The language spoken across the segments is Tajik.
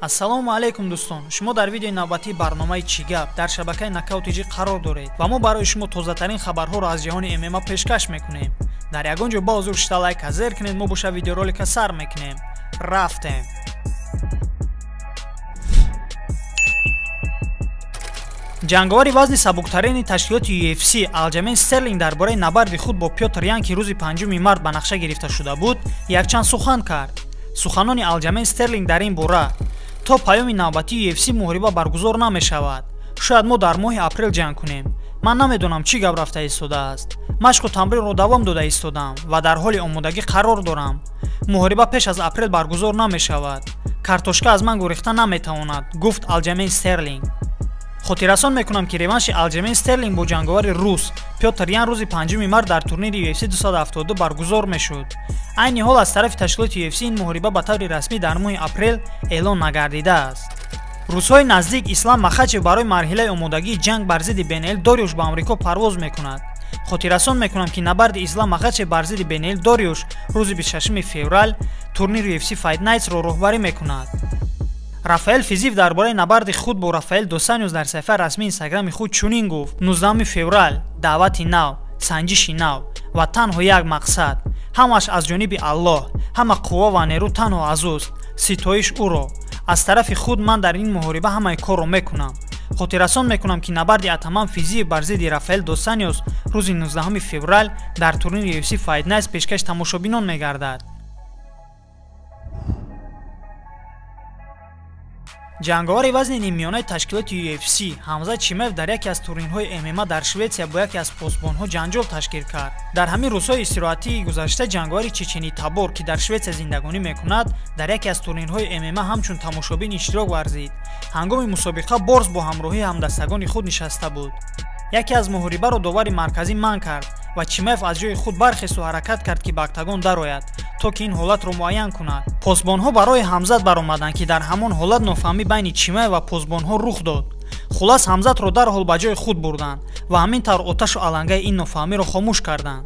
Ассалому алайкум дӯстон, шумо дар видеои навбатии барномаи Чӣ гап дар шабакаи Knockout.tg қарор доред ва мо барои шумо тозатарин хабарҳоро аз ҷаҳони ММА пешкаш мекунем. Дар ягон ҷо ба ҳузур шида лайк азер кунед, мо боша видеоролика сар мекунем. Рафтем. ҷанговари вазни сабуктарини ташкилоти UFC Алҷамейн Стерлинг дар бораи набарди худ бо Пётр Ян ки рӯзи 5 март ба нақша гирифта шуда буд, якчанд сухан кард. Суханони Алҷамейн Стерлинг дар ин бора: то паёми навбатии UFC муҳориба баргузор намешавад. Шояд мо дар моҳи апрел ҷанг кунем. Ман намедонам чӣ гап рафта истодааст. Машқу тамринро давом дода истодам ва дар ҳоли омодагӣ қарор дорам. Муҳориба пеш аз апрел баргузор намешавад. Картошка аз ман гурехта наметавонад, гуфт Алҷамейн Стерлинг. хотиррасон мекунам ки реванши Алҷамейн Стерлинг бо ҷанговари рус Пётр Ян рӯзи 5 март дар турнири UFC 272 баргузор мешуд. айни ҳол аз тарафи ташкилоти UFC ин муҳориба ба таври расмӣ дар моҳи апрел эълон нагардидааст. рӯзҳои наздик Ислам Махачев барои марҳилаи омодагии ҷанг бар зидди Бенейл Дориюш ба Амрико парвоз мекунад. хотиррасон мекунам ки набарди Ислам Махачев бар зидди Бенейл Дориюш рӯзи 26 феврал турнири UFC Fight Nights-ро роҳбарӣ мекунад. Рафаэл Физив дар бораи набарди худ бо Рафаэл Досаньос дар саҳифаи расмии Инстаграми худ чунин гуфт: 19 феврал, даъвати нав, санҷиши нав ва танҳо як мақсад. ҳамаш аз ҷониби Аллоҳ, ҳама қувва ва нерӯ танҳо аз ӯст. Ситоиш ӯро. аз тарафи худ ман дар ин муҳориба ҳамаи корро мекунам. хотиррасон мекунам ки набарди Атаман Физиев бар зидди Рафаэл Досаньос рӯзи 19 феврал дар турнири UFC Fight Nights пешкаш тамошобинон мегардад. ҷанговари вазни нимёнаи ташкилоти UFC Ҳамза Чимаев дар яке аз турнирҳои ММА дар Шветсия бо яке аз посбонҳо ҷанҷол ташкил кард. Дар ҳамин рӯзҳои истироҳатии гузашта ҷанговари Чечени Табор, ки дар Шветсия зиндагонӣ мекунад, дар яке аз турнирҳои ММА ҳамчун тамошобин иштирок варзид. ҳангоми мусобиқа борз бо ҳамроҳии ҳамдастагони худ нишаста буд. яке аз муҳорибаро довари марказӣ манъ кард ва Чимаев аз ҷои худ бархесту ҳаракат кард ки ба октагон дарояд, то ки ин ҳолатро муайян кунад. посбонҳо барои ҳамзат баромаданд ки дар ҳамон ҳолат нофаҳмӣ байни Чимаев ва посбонҳо рух дод. хулас ҳамзатро дарҳол ба ҷои худ бурданд ва ҳамин тавр оташу алангаи ин нофаҳмиро хомӯш карданд.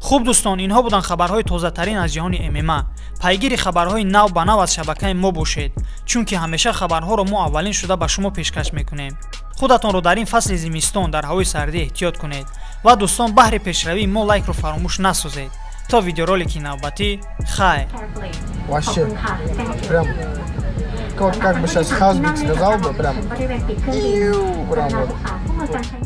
хуб дӯстон, инҳо буданд хабарҳои тозатарин аз ҷаҳони ММА. пайгири хабарҳои нав ба нав аз шабакаи мо бошед, чунки ҳамеша хабарҳоро мо аввалин шуда ба шумо пешкаш мекунем. худатонро дар ин фасли зимистон дар ҳавои сардӣ эҳтиёт кунед ва дӯстон баҳри пешравии мо лайкро фаромӯш насозед. то видеоролики навбатӣ, хайр. Вообще, прям, как бы сейчас Хазбик сказал бы, прям вот.